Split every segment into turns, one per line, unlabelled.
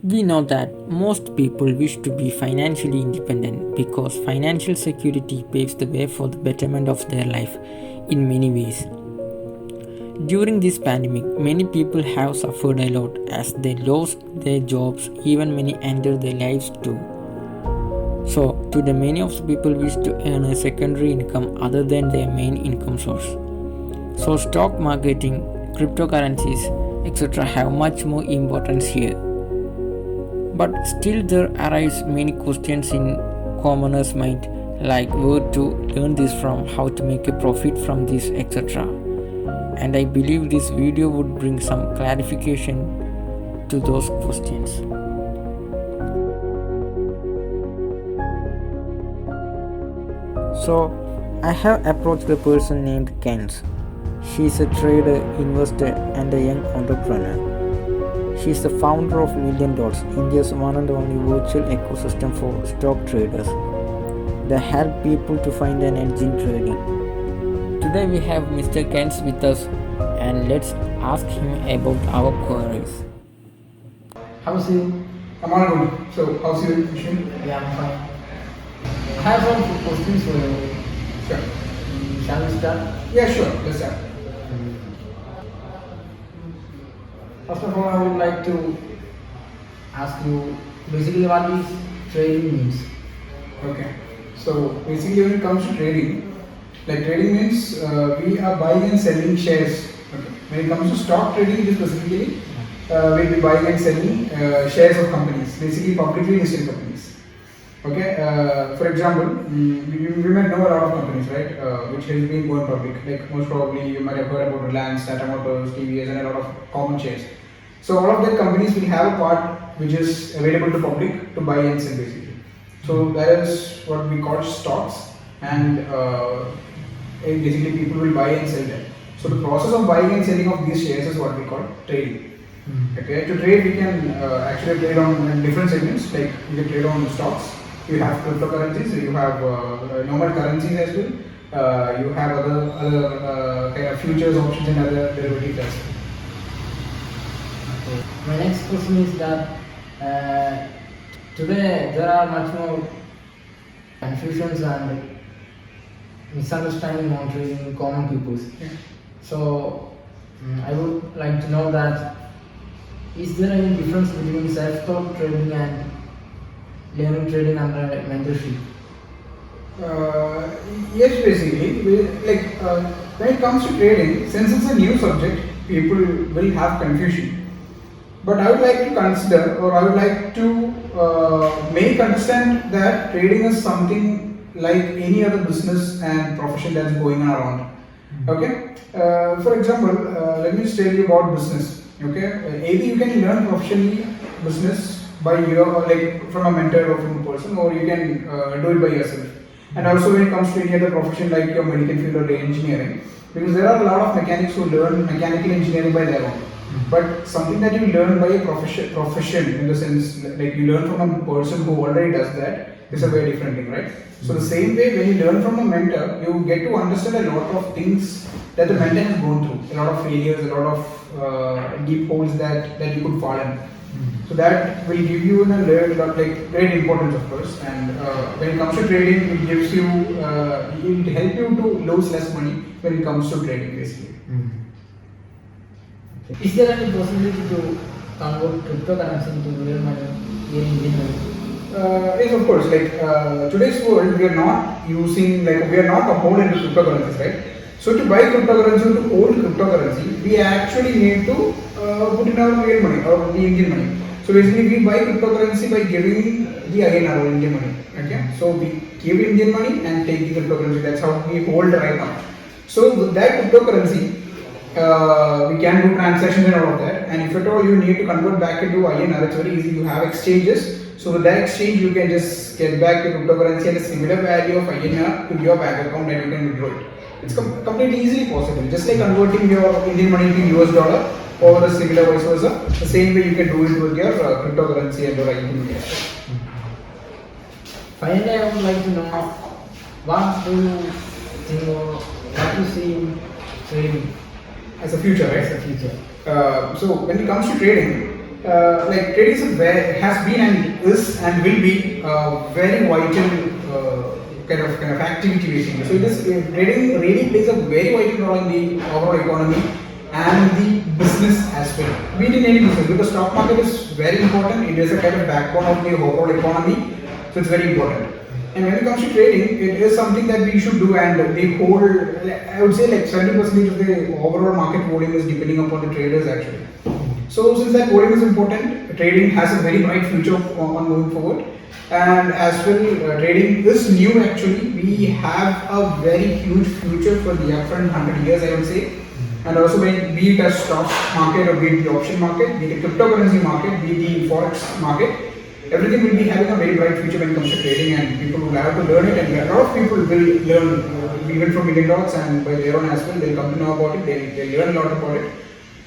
We know that most people wish to be financially independent because financial security paves the way for the betterment of their life in many ways. During this pandemic, many people have suffered a lot as they lost their jobs, even many ended their lives too. So, to the many of the people wish to earn a secondary income other than their main income source. So, stock marketing, cryptocurrencies, etc. have much more importance here. But still, there arise many questions in commoners' mind, like where to learn this from, how to make a profit from this, etc. And I believe this video would bring some clarification to those questions. So, I have approached a person named Kens. She is a trader, investor, and a young entrepreneur. She is the founder of Million Dots, India's one and only virtual ecosystem for stock traders that help people to find an edge in trading. Today we have Mr. Kens with us and let's ask him about our queries.
How's you?
I'm all good. So, how's your mission?
Yeah, I'm fine. I have some questions for you.
Sure.
Shall we start?
Yeah, sure. Let's start.
First of all, I would like to ask you basically what is trading means.
Okay. So, basically, when it comes to trading, like trading means we are buying and selling shares. Okay. When it comes to stock trading, it is specifically we'll be buying and selling shares of companies, basically publicly listed companies. Okay. For example, we might know a lot of companies, right, which has been going public. Like most probably, you might have heard about Reliance, Tata Motors, TVS, and a lot of common shares. So all of the companies will have a part which is available to public to buy and sell basically. So that is what we call stocks, and basically people will buy and sell them. So the process of buying and selling of these shares is what we call trading. Okay, to trade we can actually trade on different segments. Like you can trade on stocks, you have cryptocurrencies, you have normal currencies as well. You have other kind of futures options and other derivatives as well.
Okay. My next question is that today there are much more confusions and misunderstanding on trading common people.
Yeah.
So I would like to know that is there any difference between self-taught trading and learning trading under mentorship?
Yes, basically, when it comes to trading, since it's a new subject, people will have confusion. But I would like to consider, or I would like to make understand that trading is something like any other business and profession that's going on around. Okay. For example, let me just tell you about business. Okay. Either you can learn professionally business by your like from a mentor or from a person, or you can do it by yourself. And also when it comes to any other profession like your medical field or engineering, because there are a lot of mechanics who learn mechanical engineering by their own. But something that you learn by a profession in the sense like you learn from a person who already does that is a very different thing, right? So the same way when you learn from a mentor, you get to understand a lot of things that the mentor has gone through, a lot of failures, a lot of deep holes that you could fall in. So that will give you a like great importance, of course. And when it comes to trading, it gives you, it will help you to lose less money when it comes to trading, basically.
Okay. Is there any possibility to convert cryptocurrency into real money here in India?
Yes, of course. Like today's world, we are not using we are not a hold into cryptocurrencies, right? So to buy cryptocurrency, to hold cryptocurrency, we actually need to put in our real money or the Indian money. So basically, we buy cryptocurrency by giving the INR or Indian money. Okay, so we give Indian money and take the cryptocurrency. That's how we hold right now. So with that cryptocurrency, we can do transactions and all of that. And if at all you need to convert back into INR, it's very easy. You have exchanges. So with that exchange, you can just get back the cryptocurrency at a similar value of INR to your bank account and you can withdraw it. It's completely easily possible. Just like converting your Indian money to US dollar or the similar vice versa. The same way you can do it with your cryptocurrency and your INR.
Finally, I would like to know what do you think or what you see in trading
As a future, right?
as a future?
So when it comes to trading, like trading has been and is and will be very vital kind of activity basically. So this trading really plays a very vital role in the overall economy and the business as well. Be it in any business, because stock market is very important. It is a kind of backbone of the overall economy, so it's very important. And when it comes to trading, it is something that we should do, and the whole, I would say like 70% of the overall market volume is depending upon the traders actually. So since that volume is important, trading has a very bright future on moving forward. And as well, trading is new actually. We have a very huge future for the upfront 100 years, I would say. And also, be it a stock market or be it the option market, be it the cryptocurrency market, be it the forex market, everything will be having a very bright future when it comes to trading, and people will have to learn it, and a lot of people will learn even from Million Dots and by their own as well. They'll come to know about it, they'll learn a lot about it,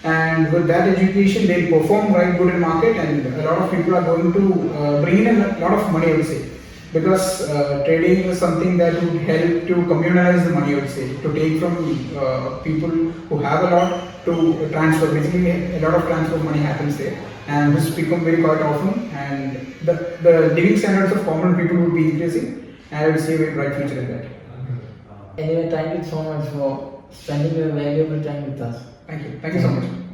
and with that education they'll perform right good in market, and a lot of people are going to bring in a lot of money, I would say, because trading is something that would help to communalize the money, I would say, to take from people who have a lot to transfer. Basically, a lot of transfer of money happens there, and this become very quite often, and the living standards of common people would be increasing, and I would see a very bright future in that.
Anyway, thank you so much for spending your valuable time with us.
Thank you so much.